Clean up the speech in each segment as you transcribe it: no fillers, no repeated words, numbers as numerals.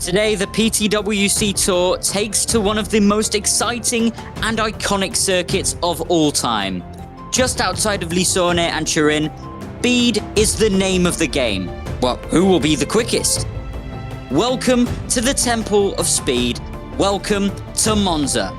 Today, the PTWC Tour takes to one of the most exciting and iconic circuits of all time. Just outside of Lisone and Turin, speed is the name of the game. Well, who will be the quickest? Welcome to the Temple of Speed. Welcome to Monza.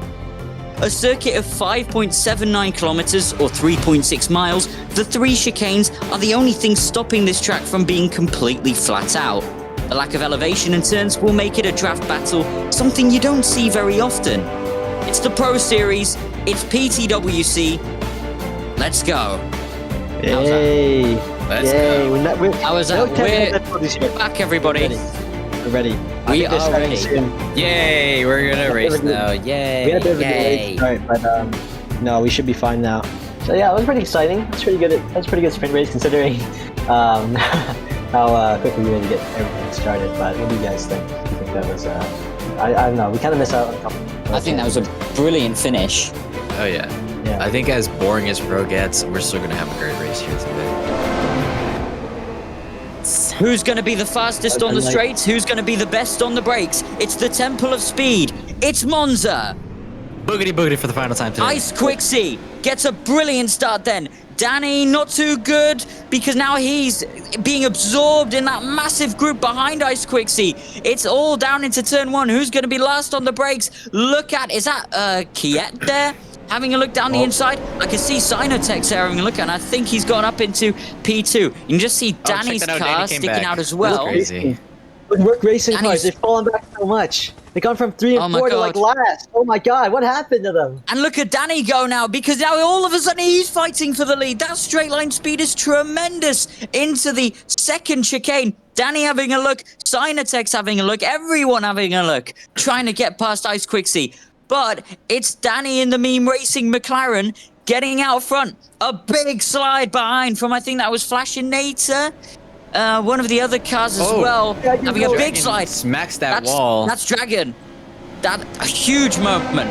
A circuit of 5.79 kilometers or 3.6 miles, the three chicanes are the only thing stopping this track from being completely flat out. The lack of elevation and turns will make it a draft battle, something you don't see very often. It's the Pro Series, it's PTWC. Let's go. Yay! Let's go. How was that? We're back, everybody. We're ready. We are ready. Yay! We're gonna race now. Yay! We had a bit of a delay start, but no, we should be fine now. So yeah, it was pretty exciting. It's pretty good. That was a pretty good sprint race considering how quickly we were to get everything started. But what do you guys think? Do you think that was? I don't know. We kind of missed out on a couple. I think that was a brilliant finish. Oh yeah. Yeah. I think as boring as Pro gets, we're still gonna have a great race here today. Who's going to be the fastest on the straights? Who's going to be the best on the brakes? It's the Temple of Speed. It's Monza. Boogity boogity for the final time today. IceQuicksy gets a brilliant start then. Danny, not too good, because now he's being absorbed in that massive group behind IceQuicksy. It's all down into turn one. Who's going to be last on the brakes? Look at, is that Kiet there? Having a look down the inside, I can see Sinotex there having a look, and I think he's gone up into P2. You can just see Danny's car sticking out as well. Crazy. Look, racing cars, they've fallen back so much. They've gone from 3 and 4 to like last. Oh my god, what happened to them? And look at Danny go now, because now all of a sudden he's fighting for the lead. That straight line speed is tremendous into the second chicane. Danny having a look, Sinotex having a look, everyone having a look, trying to get past IceQuicksy. But it's Danny in the meme racing McLaren getting out front. A big slide behind from, I think that was Flashing Nater. One of the other cars as well. Having a big slide. Smacks that wall. That's Dragon. A huge moment.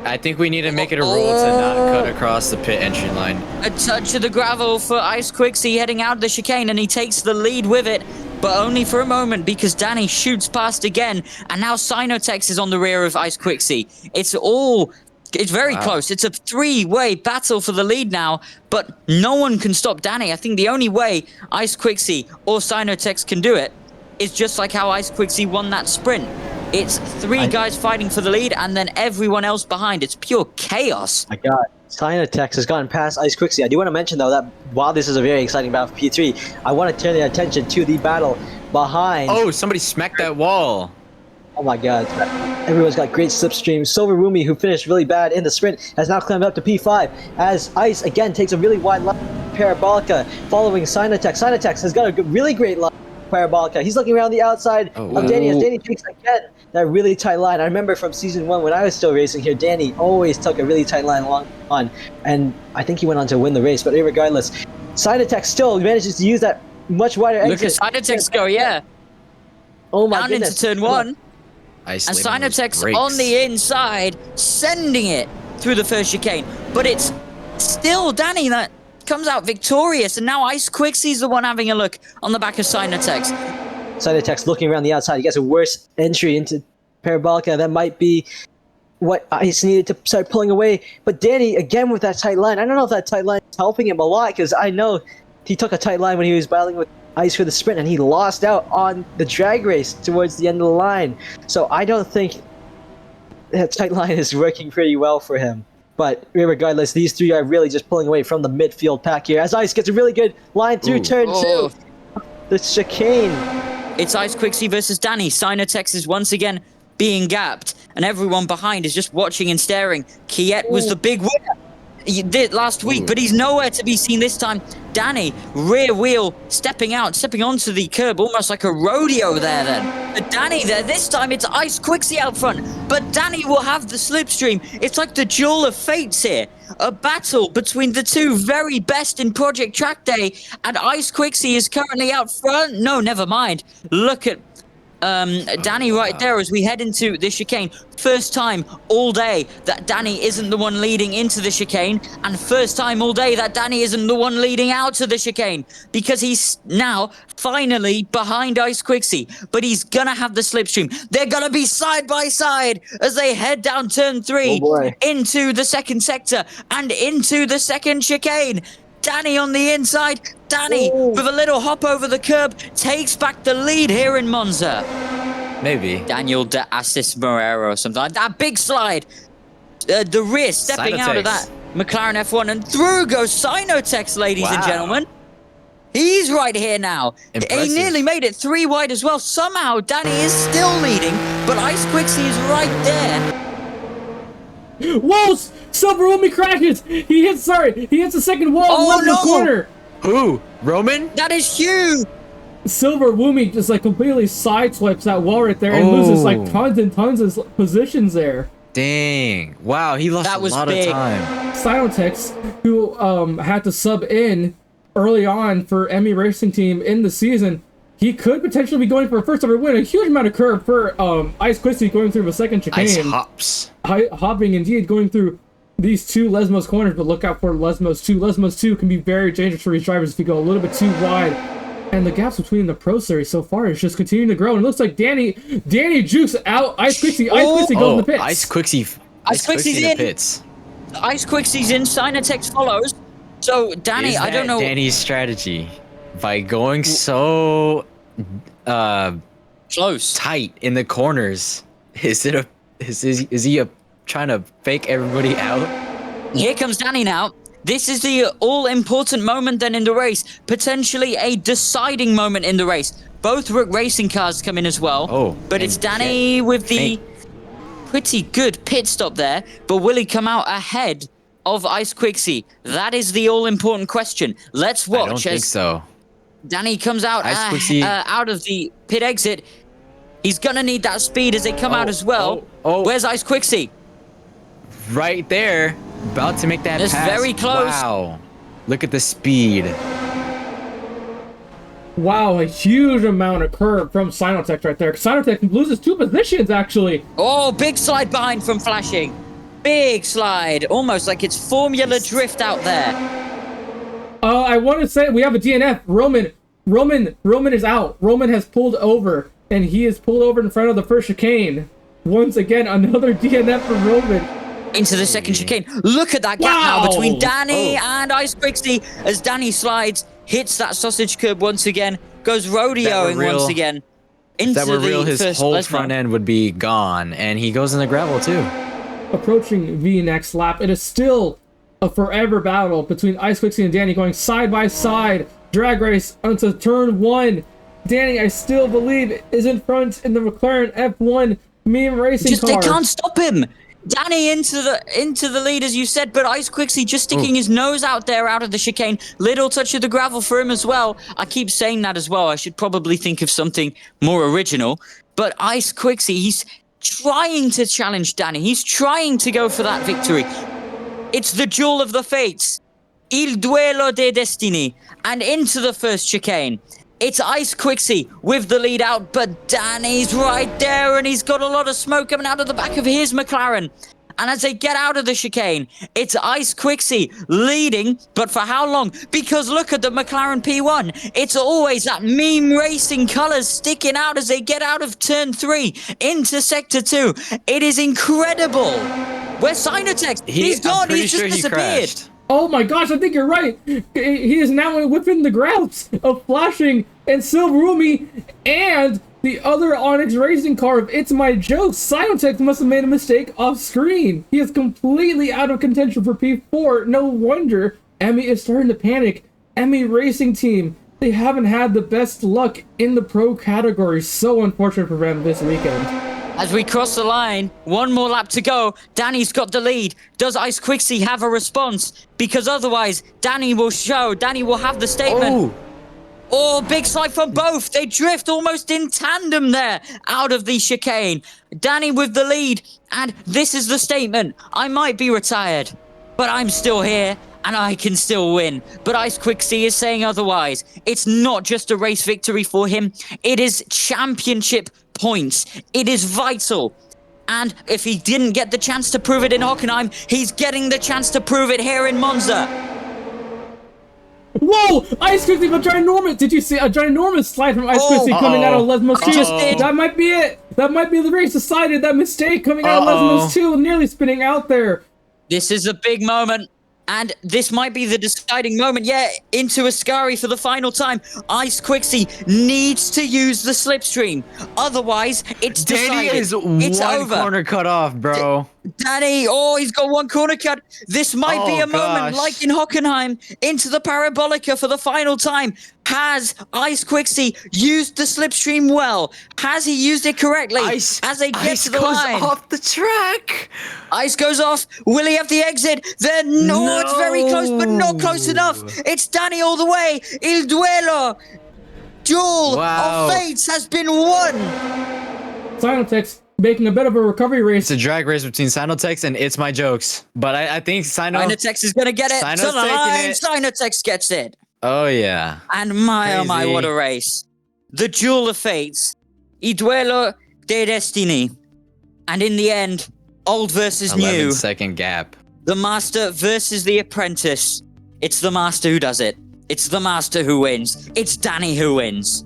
I think we need to make it a rule to not cut across the pit entry line. A touch of the gravel for IceQuicksy heading out of the chicane, and he takes the lead with it. But only for a moment, because Danny shoots past again, and now Sinotex is on the rear of IceQuicksy. It's very close. It's a three-way battle for the lead now, but no one can stop Danny. I think the only way IceQuicksy or Sinotex can do it is just like how IceQuicksy won that sprint. It's three guys fighting for the lead, and then everyone else behind. It's pure chaos. My god. Sinotex has gotten past IceQuicksy. I do want to mention, though, that while this is a very exciting battle for P3, I want to turn your attention to the battle behind. Oh, somebody smacked that wall. Oh my god. Everyone's got great slipstream. Silver Rumi, who finished really bad in the sprint, has now climbed up to P5 as Ice again takes a really wide line. Parabolica following Sinotex. Sinotex has got a really great line. Parabolica. He's looking around the outside of Danny as Danny takes again that really tight line. I remember from season 1 when I was still racing here, Danny always took a really tight line along on, and I think he went on to win the race. But regardless, Sinotex still manages to use that much wider exit. Look at Sinotex go, yeah. Oh my down goodness. into turn 1, and Sinotex on the inside, sending it through the first chicane. But it's still Danny that comes out victorious, and now IceQuicksy's the one having a look on the back of Sinotex. Sinotex looking around the outside. He gets a worse entry into Parabolica. That might be what Ice needed to start pulling away. But Danny, again with that tight line. I don't know if that tight line is helping him a lot, because I know he took a tight line when he was battling with Ice for the sprint, and he lost out on the drag race towards the end of the line. So I don't think that tight line is working pretty well for him. But regardless, these three are really just pulling away from the midfield pack here, as Ice gets a really good line through turn 2. The chicane. It's IceQuicksy versus Danny. Sinotex is once again being gapped, and everyone behind is just watching and staring. Kiet was the big winner. He did last week, but he's nowhere to be seen this time. Danny, rear wheel, stepping onto the curb, almost like a rodeo there then. But Danny there, this time it's IceQuicksy out front, but Danny will have the slipstream. It's like the duel of fates here. A battle between the two very best in Project Trackday, and IceQuicksy is currently out front. No, never mind. Look at Danny right there as we head into the chicane. First time all day that Danny isn't the one leading into the chicane, and first time all day that Danny isn't the one leading out to the chicane, because he's now finally behind Ice Quixie, but he's gonna have the slipstream. They're gonna be side by side as they head down turn 3 into the second sector and into the second chicane. Danny on the inside. Danny, with a little hop over the curb, takes back the lead here in Monza. Maybe. Daniel de Assis Moreira or something like that. Big slide. The rear stepping out of that McLaren F1. And through goes Sinotex, ladies and gentlemen. He's right here now. Impressive. He nearly made it 3 wide as well. Somehow, Danny is still leading, but Ice Quixie is right there. Whoa! Silver Woomy crashes! He hits the second wall in the corner! Who? Roman? That is huge! Silver Woomy just like completely sideswipes that wall right there and loses like tons and tons of positions there. Dang. Wow, he lost a lot of time. Sinotex, who had to sub in early on for Emmy Racing Team in the season, he could potentially be going for a first ever win. A huge amount of curve for Ice Quixie going through the second chicane. Ice hops. Hopping indeed, going through these 2 Lesmos corners, but look out for Lesmos 2. Lesmos 2 can be very dangerous for these drivers if you go a little bit too wide. And the gaps between the Pro Series so far is just continuing to grow. And it looks like Danny jukes out Ice Quixie. Ice Quixie goes in the pits. Ice Quixie's in the pits. Ice Quixie's in. Sinotex follows. So Danny, I don't know. Danny's strategy by going so close, tight in the corners. Is he trying to fake everybody out? Here comes Danny now. This is the all-important moment then in the race. Potentially a deciding moment in the race. Both racing cars come in as well. But it's Danny with the pretty good pit stop there. But will he come out ahead of Ice Quixie? That is the all-important question. Let's watch. I don't think so. Danny comes out out of the pit exit. He's gonna need that speed as they come out as well. Where's Ice Quixie? Right there. About to make that pass. Very close. Wow. Look at the speed. Wow, a huge amount of curve from Sinotex right there. Sinotex loses 2 positions, actually. Oh, big slide behind from Flashing. Big slide. Almost like it's Formula Drift out there. I want to say we have a DNF. Roman is out. Roman has pulled over, and he is pulled over in front of the first chicane. Once again, another DNF for Roman. Into the second chicane. Look at that gap now between Danny and Ice Quixie as Danny slides, hits that sausage curb once again, goes rodeoing once again. If that were real, his whole front end would be gone, and he goes in the gravel too. Approaching the next lap, it is still a forever battle between Ice Quixie and Danny going side by side. Drag race onto turn 1. Danny, I still believe, is in front in the McLaren F1 meme racing car. They can't stop him. Danny into the lead, as you said, but Ice Quixie just sticking his nose out there out of the chicane. Little touch of the gravel for him as well. I keep saying that as well. I should probably think of something more original. But Ice Quixie, he's trying to challenge Danny. He's trying to go for that victory. It's the duel of the fates. Il duello dei destini. And into the first chicane. It's Ice Quixie with the lead out, but Danny's right there, and he's got a lot of smoke coming out of the back of his McLaren. And as they get out of the chicane, it's Ice Quixie leading, but for how long? Because look at the McLaren P1. It's always that meme racing colours sticking out as they get out of turn 3 into sector 2. It is incredible. Where's Sinotex? He's gone. He's just disappeared. Oh my gosh, I think you're right. He is now within the grasp of Flashing and Silverumi and the other Onyx racing car of It's My Joke. Sinotex must have made a mistake off screen. He is completely out of contention for P4. No wonder Emmy is starting to panic. Emmy Racing Team, they haven't had the best luck in the pro category. So unfortunate for them this weekend. As we cross the line, one more lap to go. Danny's got the lead. Does Ice Quixie have a response? Because otherwise, Danny will have the statement. Oh, big slide from both. They drift almost in tandem there out of the chicane. Danny with the lead. And this is the statement. I might be retired, but I'm still here. And I can still win. But Ice Quixie is saying otherwise. It's not just a race victory for him. It is championship points. It is vital. And if he didn't get the chance to prove it in Hockenheim, he's getting the chance to prove it here in Monza. Whoa! Ice Quixie, a ginormous! Did you see a ginormous slide from Ice Quixie coming out of Lesmos 2? just did. That might be it! That might be the race decided. That mistake coming out of Lesmos 2, nearly spinning out there. This is a big moment. And this might be the deciding moment. Yeah, into Ascari for the final time. Ice Quixie needs to use the slipstream. Otherwise, it's Danny decided. is It's one over. corner cut off, bro. Danny, he's got one corner cut. This might be a moment like in Hockenheim into the Parabolica for the final time. Has Ice Quixie used the slipstream well? Has he used it correctly? As they get to the line. off the track. Ice goes off. Will he have the exit? No, it's very close, but not close enough. It's Danny all the way. Il Duelo. Duel of Fates has been won. Sinotex making a bit of a recovery race. It's a drag race between Sinotex and It's My Jokes. But I think Sinotex is going to get it. Sino's To the line. taking it. Sinotex gets it. Oh, yeah. And my, oh my, Crazy. what a race. The Duel of Fates. Il Duelo de Destiny. And in the end, old versus 11 new. second gap. The master versus the apprentice. It's the master who does it. It's the master who wins. It's Danny who wins.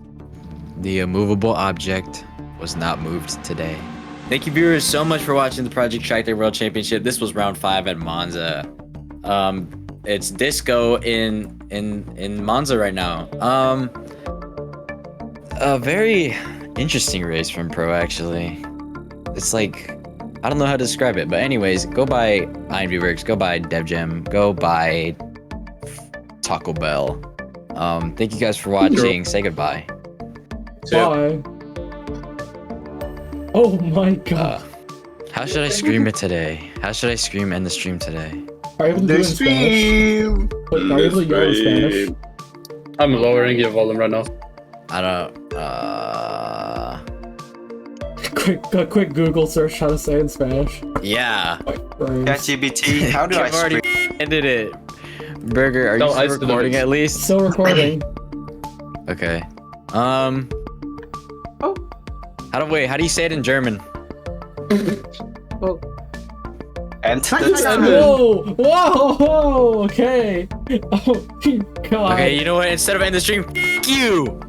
The immovable object was not moved today. Thank you, viewers, so much for watching the Project Trackday World Championship. This was round 5 at Monza. It's disco in Monza right now. A very interesting race from Pro, actually. It's like, I don't know how to describe it, but anyways, go buy INV Works, go buy DevGem, go buy Taco Bell. Thank you guys for watching. Say goodbye. Bye. Oh my god. How should I scream it today? How should I scream end the stream today? Are you able to do it in Spanish? Wait, are you able to yell in Spanish? I'm lowering your volume right now. I don't. Quick Google search how to say it in Spanish. Yeah. ChatGPT, how do I I've already scream? ended it. Burger, are you No, I still still recording don't. at least? Still recording. Okay. Oh. How do you say it in German? And Whoa! Okay. Oh god. Okay, you know what? Instead of end the stream, f*** you.